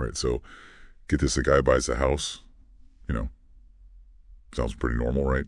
Right, so get this, a guy buys a house, you know, sounds pretty normal, right?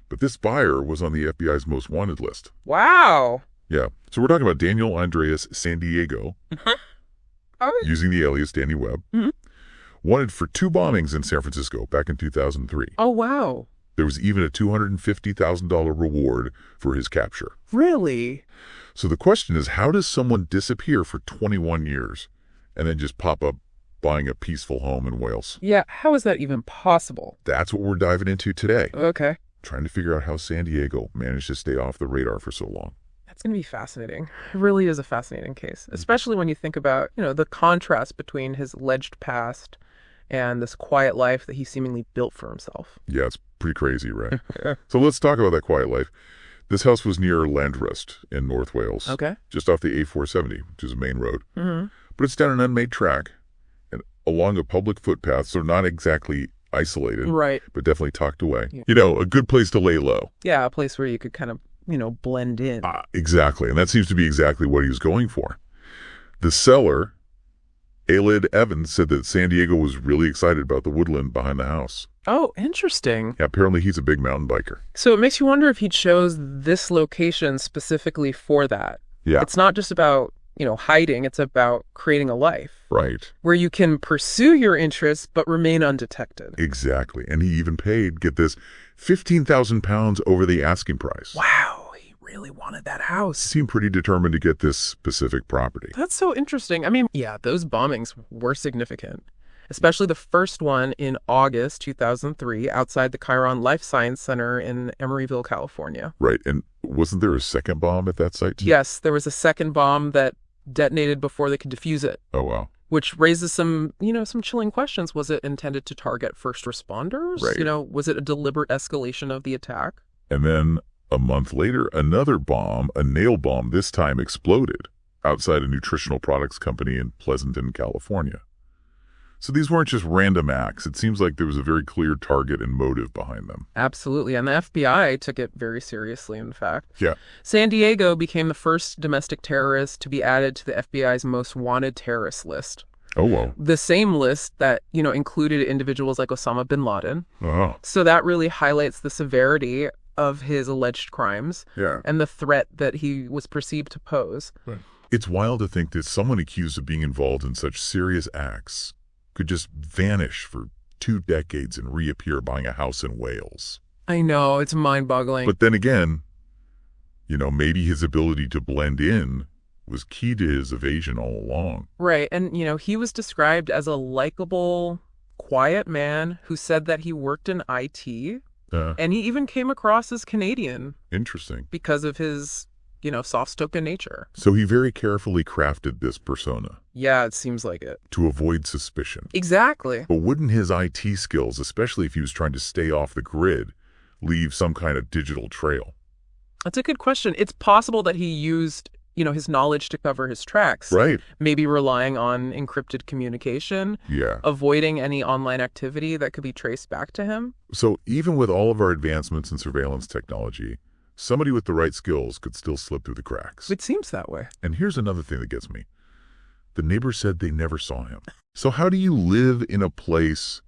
But this buyer was on the FBI's most wanted list. Wow. Yeah, so we're talking about Daniel Andreas San Diego, using the alias Danny Webb, wanted for 2 bombings in San Francisco back in 2003. Oh, wow. There was even a $250,000 reward for his capture. Really? So the question is, how does someone disappear for 21 years and then just pop up buying a peaceful home in Wales? Yeah, how is that even possible? That's what we're diving into today. Okay. Trying to figure out how San Diego managed to stay off the radar for so long. That's going to be fascinating. It really is a fascinating case, especially when you think about, the contrast between his alleged past and this quiet life that he seemingly built for himself. Yeah, it's pretty crazy, right? Yeah. So let's talk about that quiet life. This house was near Landrust in North Wales. Okay. Just off the A470, which is a main road. Mm-hmm. But it's down an unmade track and along a public footpath, so not exactly isolated. Right. But definitely tucked away. Yeah. A good place to lay low. Yeah, a place where you could kind of, blend in. Exactly. And that seems to be exactly what he was going for. The seller, Alid Evans, said that San Diego was really excited about the woodland behind the house. Oh, interesting. Yeah, apparently he's a big mountain biker. So it makes you wonder if he chose this location specifically for that. Yeah. It's not just about, hiding. It's about creating a life. Right. Where you can pursue your interests but remain undetected. Exactly. And he even paid, get this, £15,000 over the asking price. Wow, he really wanted that house. He seemed pretty determined to get this specific property. That's so interesting. I mean, yeah, those bombings were significant. Especially the first one in August 2003 outside the Chiron Life Science Center in Emeryville, California. Right. And wasn't there a second bomb at that site, too? Yes, there was a second bomb that detonated before they could defuse it. Oh, wow. Which raises some chilling questions. Was it intended to target first responders? Right. Was it a deliberate escalation of the attack? And then a month later, another bomb, a nail bomb this time, exploded outside a nutritional products company in Pleasanton, California. So these weren't just random acts. It seems like there was a very clear target and motive behind them. Absolutely. And the FBI took it very seriously, in fact. Yeah. San Diego became the first domestic terrorist to be added to the FBI's most wanted terrorist list. Oh, wow. The same list that, included individuals like Osama bin Laden. Oh. So that really highlights the severity of his alleged crimes. Yeah. And the threat that he was perceived to pose. Right. It's wild to think that someone accused of being involved in such serious acts could just vanish for 2 decades and reappear buying a house in Wales. I know, it's mind-boggling. But then again, maybe his ability to blend in was key to his evasion all along. Right, and, he was described as a likable, quiet man who said that he worked in IT, and he even came across as Canadian. Interesting. Because of his, soft-spoken nature. So he very carefully crafted this persona. Yeah, it seems like it. To avoid suspicion. Exactly. But wouldn't his IT skills, especially if he was trying to stay off the grid, leave some kind of digital trail? That's a good question. It's possible that he used, his knowledge to cover his tracks. Right. Maybe relying on encrypted communication. Yeah. Avoiding any online activity that could be traced back to him. So even with all of our advancements in surveillance technology, somebody with the right skills could still slip through the cracks. It seems that way. And here's another thing that gets me. The neighbors said they never saw him. So how do you live in a place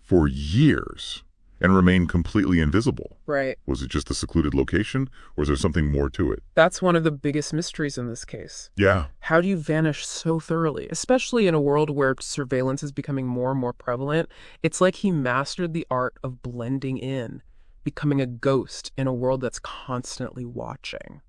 for years and remain completely invisible? Right. Was it just a secluded location, or is there something more to it? That's one of the biggest mysteries in this case. Yeah. How do you vanish so thoroughly, especially in a world where surveillance is becoming more and more prevalent? It's like he mastered the art of blending in, becoming a ghost in a world that's constantly watching.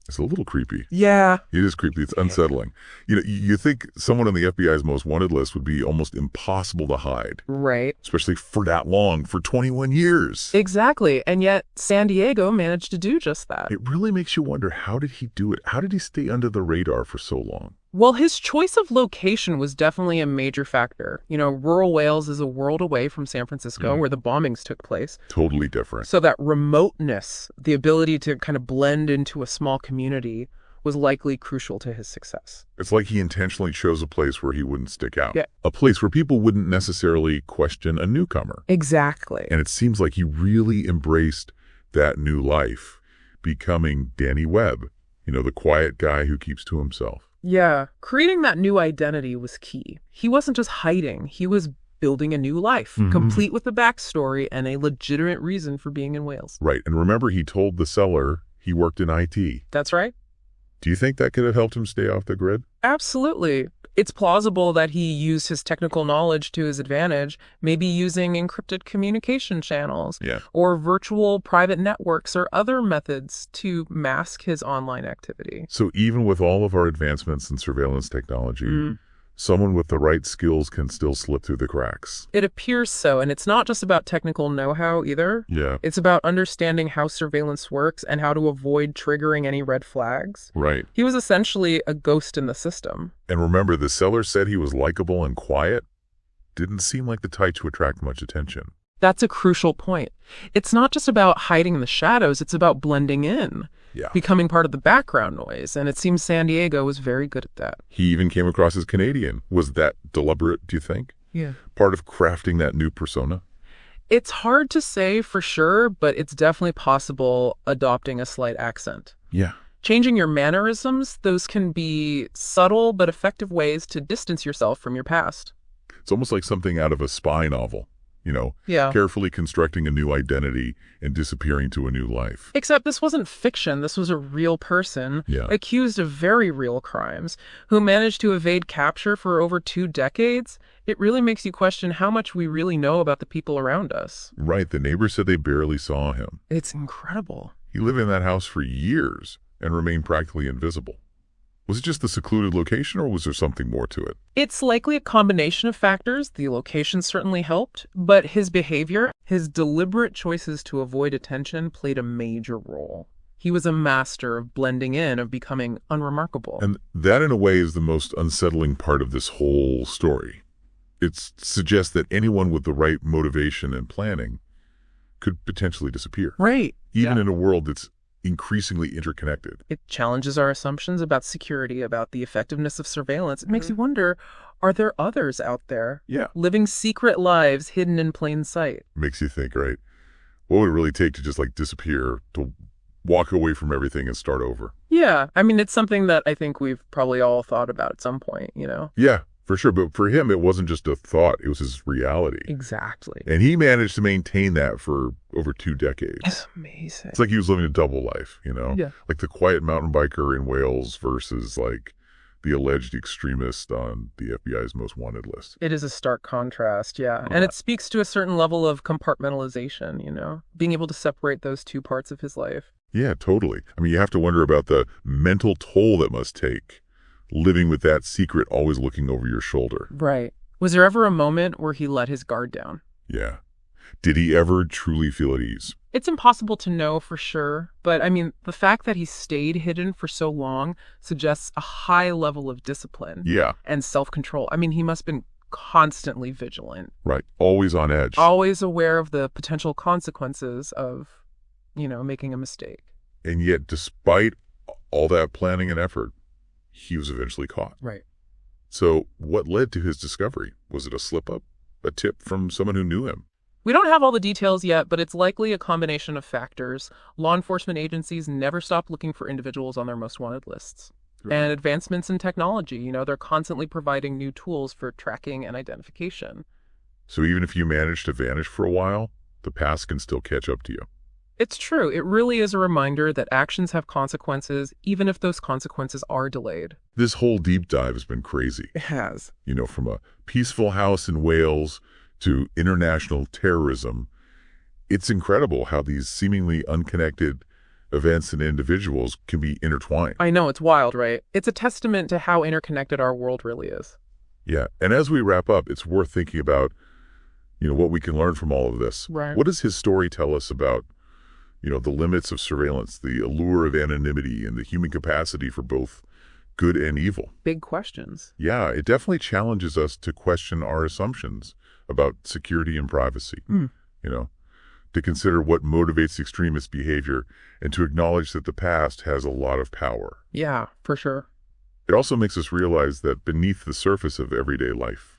It's a little creepy. Yeah. It is creepy. It's unsettling. You think someone on the FBI's most wanted list would be almost impossible to hide. Right. Especially for that long, for 21 years. Exactly. And yet San Diego managed to do just that. It really makes you wonder, how did he do it? How did he stay under the radar for so long? Well, his choice of location was definitely a major factor. Rural Wales is a world away from San Francisco, where the bombings took place. Totally different. So that remoteness, the ability to kind of blend into a small community, was likely crucial to his success. It's like he intentionally chose a place where he wouldn't stick out. Yeah. A place where people wouldn't necessarily question a newcomer. Exactly. And it seems like he really embraced that new life, becoming Danny Webb, the quiet guy who keeps to himself. Yeah, creating that new identity was key. He wasn't just hiding, he was building a new life, complete with a backstory and a legitimate reason for being in Wales. Right. And remember, he told the seller he worked in IT. That's right. Do you think that could have helped him stay off the grid? Absolutely. It's plausible that he used his technical knowledge to his advantage, maybe using encrypted communication channels Yeah. or virtual private networks or other methods to mask his online activity. So even with all of our advancements in surveillance technology, someone with the right skills can still slip through the cracks. It appears so, and it's not just about technical know-how either. Yeah. It's about understanding how surveillance works and how to avoid triggering any red flags. Right. He was essentially a ghost in the system. And remember, the seller said he was likable and quiet. Didn't seem like the type to attract much attention. That's a crucial point. It's not just about hiding in the shadows, it's about blending in, Yeah. becoming part of the background noise, and it seems San Diego was very good at that. He even came across as Canadian. Was that deliberate, do you think? Yeah. Part of crafting that new persona? It's hard to say for sure, but it's definitely possible adopting a slight accent. Yeah. Changing your mannerisms, those can be subtle but effective ways to distance yourself from your past. It's almost like something out of a spy novel. Yeah. Carefully constructing a new identity and disappearing to a new life. Except this wasn't fiction. This was a real person, accused of very real crimes, who managed to evade capture for over 2 decades. It really makes you question how much we really know about the people around us. Right. The neighbors said they barely saw him. It's incredible. He lived in that house for years and remained practically invisible. Was it just the secluded location, or was there something more to it? It's likely a combination of factors. The location certainly helped, but his behavior, his deliberate choices to avoid attention played a major role. He was a master of blending in, of becoming unremarkable. And that, in a way, is the most unsettling part of this whole story. It suggests that anyone with the right motivation and planning could potentially disappear. Right. Even in a world that's increasingly interconnected. It challenges our assumptions about security, about the effectiveness of surveillance. It makes you wonder, are there others out there living secret lives hidden in plain sight? Makes you think, right? What would it really take to just disappear, to walk away from everything and start over? Yeah. I mean, it's something that I think we've probably all thought about at some point, Yeah, for sure. But for him, it wasn't just a thought. It was his reality. Exactly. And he managed to maintain that for over 2 decades. It's amazing. It's like he was living a double life, Yeah. Like the quiet mountain biker in Wales versus the alleged extremist on the FBI's most wanted list. It is a stark contrast, yeah. And it speaks to a certain level of compartmentalization, being able to separate those two parts of his life. Yeah, totally. I mean, you have to wonder about the mental toll that must take, living with that secret always looking over your shoulder. Right. Was there ever a moment where he let his guard down? Yeah. Did he ever truly feel at ease? It's impossible to know for sure, but I mean, the fact that he stayed hidden for so long suggests a high level of discipline and self-control. I mean, he must have been constantly vigilant. Right. Always on edge. Always aware of the potential consequences of, making a mistake. And yet, despite all that planning and effort, he was eventually caught. Right. So what led to his discovery? Was it a slip-up? A tip from someone who knew him? We don't have all the details yet, but it's likely a combination of factors. Law enforcement agencies never stop looking for individuals on their most wanted lists. Right. And advancements in technology, they're constantly providing new tools for tracking and identification. So even if you manage to vanish for a while, the past can still catch up to you. It's true. It really is a reminder that actions have consequences, even if those consequences are delayed. This whole deep dive has been crazy. It has. From a peaceful house in Wales to international terrorism. It's incredible how these seemingly unconnected events and individuals can be intertwined. I know, it's wild, right? It's a testament to how interconnected our world really is. Yeah, and as we wrap up, it's worth thinking about, what we can learn from all of this. Right. What does his story tell us about, the limits of surveillance, the allure of anonymity, and the human capacity for both good and evil? Big questions. Yeah, it definitely challenges us to question our assumptions about security and privacy, to consider what motivates extremist behavior and to acknowledge that the past has a lot of power. Yeah, for sure. It also makes us realize that beneath the surface of everyday life,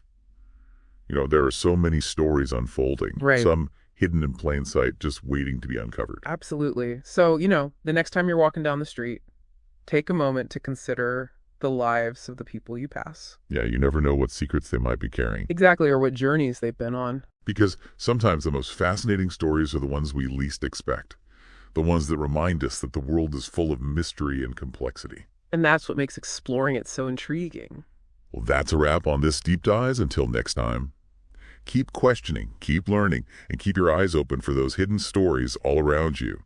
there are so many stories unfolding, right. Some hidden in plain sight, just waiting to be uncovered. Absolutely. So, the next time you're walking down the street, take a moment to consider the lives of the people you pass. Yeah, you never know what secrets they might be carrying. Exactly, or what journeys they've been on. Because sometimes the most fascinating stories are the ones we least expect. The ones that remind us that the world is full of mystery and complexity. And that's what makes exploring it so intriguing. Well, that's a wrap on this Deep Dives. Until next time. Keep questioning, keep learning, and keep your eyes open for those hidden stories all around you.